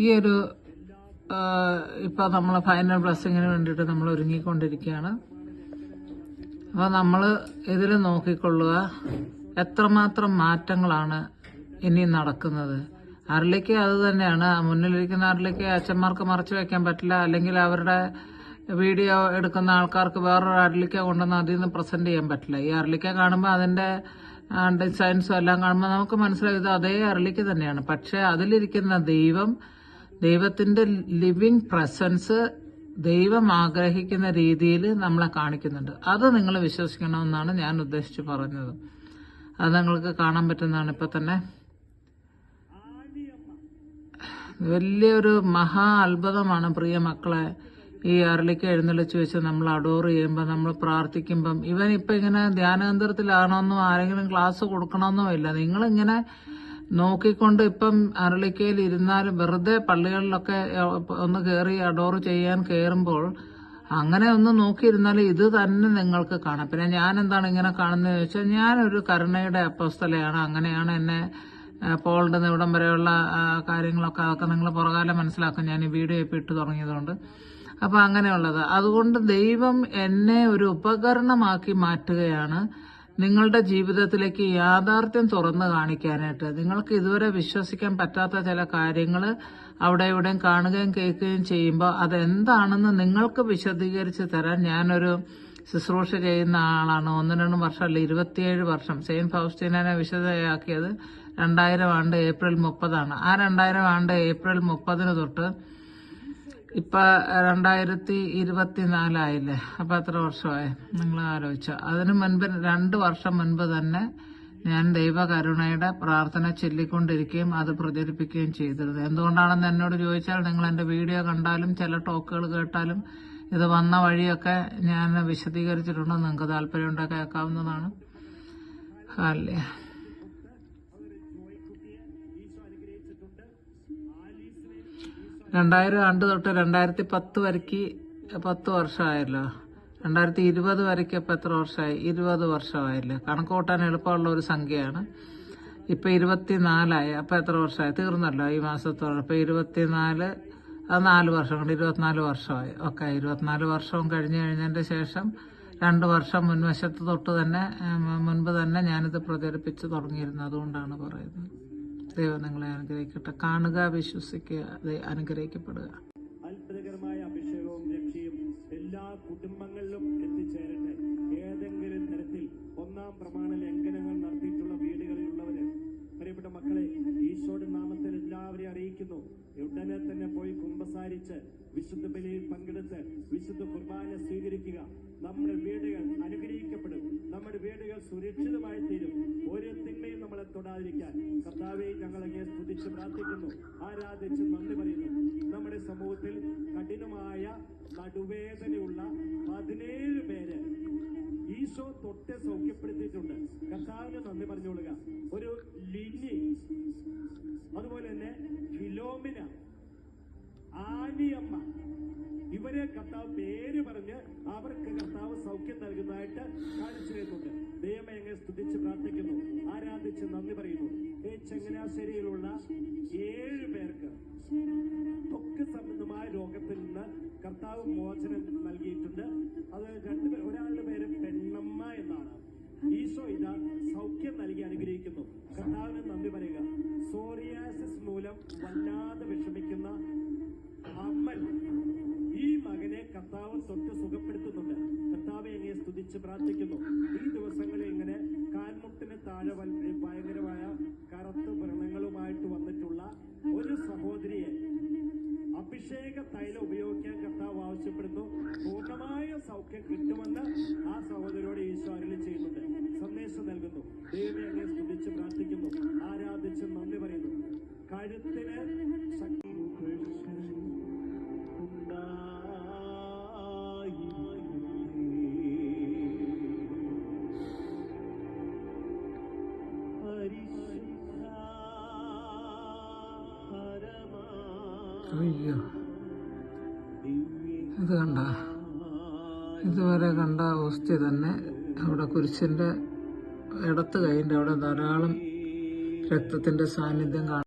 ഈ ഒരു ഇപ്പോൾ നമ്മൾ ഫൈനൽ ബ്ലെസ്സിങ്ങിന് വേണ്ടിയിട്ട് നമ്മൾ ഒരുങ്ങിക്കൊണ്ടിരിക്കുകയാണ്. അപ്പോൾ നമ്മൾ ഇതിൽ നോക്കിക്കൊള്ളുക, എത്രമാത്രം മാറ്റങ്ങളാണ് ഇനി നടക്കുന്നത്. അരളിക്ക് അത് തന്നെയാണ്, മുന്നിലിരിക്കുന്ന അരളിക്ക് അച്ഛന്മാർക്ക് മറച്ചു വയ്ക്കാൻ പറ്റില്ല, അല്ലെങ്കിൽ അവരുടെ വീഡിയോ എടുക്കുന്ന ആൾക്കാർക്ക് വേറൊരു അരളിക്ക കൊണ്ടുവന്ന് അതിൽ നിന്ന് പ്രസന്റ് ചെയ്യാൻ പറ്റില്ല. ഈ അരളിക്ക കാണുമ്പോൾ അതിന്റെ ഡിസൈൻസും എല്ലാം കാണുമ്പോൾ നമുക്ക് മനസ്സിലാവും ഇത് അതേ അരളിക്ക തന്നെയാണ്. പക്ഷെ അതിലിരിക്കുന്ന ദൈവത്തിന്റെ ലിവിങ് പ്രസൻസ് ദൈവം ആഗ്രഹിക്കുന്ന രീതിയിൽ നമ്മളെ കാണിക്കുന്നുണ്ട്. അത് നിങ്ങൾ വിശ്വസിക്കണമെന്നാണ് ഞാൻ ഉദ്ദേശിച്ച് പറഞ്ഞത്. അത് നിങ്ങൾക്ക് കാണാൻ പറ്റുന്നതാണ്. ഇപ്പൊ തന്നെ വലിയൊരു മഹാ അത്ഭുതമാണ് പ്രിയ മക്കളെ. ഈ അരളിക്ക് എഴുന്നള്ളിച്ച് വെച്ച് നമ്മൾ അഡോർ ചെയ്യുമ്പോൾ, നമ്മൾ പ്രാർത്ഥിക്കുമ്പം, ഇവൻ ഇപ്പം ഇങ്ങനെ ധ്യാനകേന്ദ്രത്തിലാണോന്നോ ആരെങ്കിലും ക്ലാസ് കൊടുക്കണമെന്നോ ഇല്ല. നിങ്ങളിങ്ങനെ നോക്കിക്കൊണ്ട് ഇപ്പം അരളിക്കയിൽ ഇരുന്നാലും, വെറുതെ പള്ളികളിലൊക്കെ ഒന്ന് കയറി അഡോർ ചെയ്യാൻ കയറുമ്പോൾ അങ്ങനെ ഒന്ന് നോക്കിയിരുന്നാൽ ഇത് തന്നെ നിങ്ങൾക്ക് കാണാം. പിന്നെ ഞാൻ എന്താണ് ഇങ്ങനെ കാണുന്നത് ചോദിച്ചാൽ, ഞാനൊരു കരുണയുടെ അപ്പോസ്തലയാണ്. അങ്ങനെയാണ് എന്നെ പോളിന്റെ ഇവിടം വരെയുള്ള കാര്യങ്ങളൊക്കെ അതൊക്കെ നിങ്ങൾ പുറകാലം മനസ്സിലാക്കും, ഞാൻ ഈ വീഡിയോ ഇപ്പം ഇട്ട് തുടങ്ങിയതുകൊണ്ട്. അപ്പൊ അങ്ങനെയുള്ളത്, അതുകൊണ്ട് ദൈവം എന്നെ ഒരു ഉപകരണമാക്കി മാറ്റുകയാണ് നിങ്ങളുടെ ജീവിതത്തിലേക്ക് യാഥാർത്ഥ്യം തുറന്നു കാണിക്കാനായിട്ട്. നിങ്ങൾക്ക് ഇതുവരെ വിശ്വസിക്കാൻ പറ്റാത്ത ചില കാര്യങ്ങൾ അവിടെ ഇവിടെയും കാണുകയും കേൾക്കുകയും ചെയ്യുമ്പോൾ അതെന്താണെന്ന് നിങ്ങൾക്ക് വിശദീകരിച്ച് തരാൻ ഞാനൊരു ശുശ്രൂഷ ചെയ്യുന്ന ആളാണ്. 1-2 വർഷമല്ല, 27 വർഷം. സെയിന്റ് ഫൗസ്റ്റീനെ വിശദയാക്കിയത് 2000 ആണ്ട് ഏപ്രിൽ 30 ആ 2000 ആണ്ട് ഏപ്രിൽ 30 തൊട്ട് ഇപ്പൊ 2024 ആയില്ലേ. അപ്പൊ എത്ര വർഷമായി നിങ്ങൾ ആലോചിച്ചോ. അതിനു മുൻപ് 2 വർഷം മുൻപ് തന്നെ ഞാൻ ദൈവകരുണയുടെ പ്രാർത്ഥന ചൊല്ലിക്കൊണ്ടിരിക്കുകയും അത് പ്രചരിപ്പിക്കുകയും ചെയ്തിരുന്നു. എന്തുകൊണ്ടാണെന്ന് എന്നോട് ചോദിച്ചാൽ, നിങ്ങൾ എന്റെ വീഡിയോ കണ്ടാലും ചില ടോക്കുകൾ കേട്ടാലും ഇത് വന്ന വഴിയൊക്കെ ഞാൻ വിശദീകരിച്ചിട്ടുണ്ട്. നിങ്ങൾക്ക് താല്പര്യമുണ്ടെങ്കിൽ കേൾക്കാവുന്നതാണ്. അല്ലേ, 2000 ആണ്ട് തൊട്ട് 2010 വരയ്ക്ക് 10 വർഷമായല്ലോ. 2020 വരയ്ക്ക് ഇപ്പം എത്ര വർഷമായി? 20 വർഷമായില്ലേ. കണക്ക് കൂട്ടാൻ എളുപ്പമുള്ള ഒരു സംഖ്യയാണ്. ഇപ്പം 24 അപ്പം എത്ര വർഷമായി? തീർന്നല്ലോ ഈ മാസത്തോടെ. ഇപ്പം 24, അത് 4 വർഷം കൊണ്ട് 24 വർഷമായി. ഓക്കെ, 24 വർഷവും കഴിഞ്ഞതിന്റെ ശേഷം 2 വർഷം മുൻവശത്ത് തൊട്ട് തന്നെ മുൻപ് തന്നെ ഞാനിത് പ്രചരിപ്പിച്ച് തുടങ്ങിയിരുന്നു. അതുകൊണ്ടാണ് പറയുന്നത്. ദൈവം നിങ്ങളെ അനുഗ്രഹിക്കട്ടെ. കാണുക, വിശ്വസിക്കുക, അനുഗ്രഹിക്കപ്പെടുക. അത്ഭുതകരമായ അഭിഷേകവും രക്ഷയും എല്ലാ കുടുംബങ്ങളിലും എത്തിച്ചേരട്ടെ. ഏതെങ്കിലും തരത്തിൽ 1-ാം പ്രമാണ ലംഘനങ്ങൾ നടത്തിയിട്ടുള്ള വീടുകളിലുള്ളവര്, പ്രിയപ്പെട്ട മക്കളെ, ഈശോയുടെ നാമത്തിൽ എല്ലാവരെയും അറിയിക്കുന്നു, ഉടനെ തന്നെ പോയി കുമ്പസാരിച്ച് വിശുദ്ധ ബലിയിൽ പങ്കെടുത്ത് വിശുദ്ധ കുർബാന സ്വീകരിക്കുക. നമ്മുടെ വീടുകൾ അനുഗ്രഹിക്കപ്പെടും. നമ്മുടെ വീടുകൾ സുരക്ഷിതമായി തീരും. ഒരു തിന്മയും നമ്മളെ തൊടാതിരിക്കാൻ കർത്താവെ ഞങ്ങൾ അങ്ങയെ സ്തുതിച്ച് പ്രാർത്ഥിക്കുന്നു, ആരാധിച്ച് നന്ദി പറയുന്നു. നമ്മുടെ സമൂഹത്തിൽ കഠിനമായ നടുവേദനയുള്ള 17 പേര് ഈശോ തൊട്ട് സൗഖ്യപ്പെടുത്തിയിട്ടുണ്ട്. കർത്താവിന് നന്ദി പറഞ്ഞുകൊള്ളുക. ഒരു ലിനി, അതുപോലെ തന്നെ ഫിലോമിന, ആനിയമ്മ, ഇവരെ കർത്താവ് പേര് പറഞ്ഞ് അവർക്ക് കർത്താവ് സൗഖ്യം നൽകുന്നതായിട്ട് കാണിച്ചു തരുന്നുണ്ട്. ദൈവമേ അങ്ങയെ സ്തുതിച്ച് പ്രാർത്ഥിക്കുന്നു, ആരാധിച്ച് നന്ദി പറയുന്നു. ഈ ചങ്ങനാശ്ശേരിയിലുള്ള 7 പേർക്ക് ത്വക്ക് സംബന്ധമായ രോഗത്തിൽ നിന്ന് കർത്താവ് മോചനം നൽകിയിട്ടുണ്ട്. അത് ഒരാളുടെ പേര് പെണ്ണമ്മ എന്നാണ്. ഈശോ ഇതാ സൗഖ്യം നൽകി അനുഗ്രഹിക്കുന്നു. കർത്താവിന് നന്ദി പറയുക. സോറിയാസിസ് മൂലം വല്ലാതെ വിഷമിക്കുന്ന അമ്മൻ, ഈ മകനെ കർത്താവ് തൊട്ട് സുഖപ്പെടുത്തുന്നുണ്ട്. കർത്താവെ അങ്ങയെ സ്തുതിച്ച് പ്രാർത്ഥിക്കുന്നു. ഈ ദിവസങ്ങളിൽ ഇങ്ങനെ കാൽമുട്ടിന് താഴെ ഭയങ്കരമായ കറുത്ത വ്രണങ്ങളുമായിട്ട് വന്നിട്ടുള്ള ഒരു സഹോദരിയെ അഭിഷേക തൈലം ഉപയോഗിക്കാൻ കർത്താവ് ആവശ്യപ്പെടുന്നു. പൂർണ്ണമായ സൗഖ്യം കിട്ടുമെന്ന് ആ സഹോദരിയോട് ഈശോ അരുളി ചെയ്യുന്നുണ്ട്, സന്ദേശം നൽകുന്നു. ദൈവമേ അങ്ങയെ സ്തുതിച്ച് പ്രാർത്ഥിക്കുന്നു, ആരാധിച്ച് നന്ദി പറയുന്നു. കഴുത്തിന് അയ്യോ, ഇത് കണ്ട, ഇതുവരെ കണ്ട അവസ്ഥ തന്നെ അവിടെ കുരിശിന്റെ ഇടത്ത് കൈൻ്റെ അവിടെ ധാരാളം രക്തത്തിന്റെ സാന്നിധ്യം കാണാം.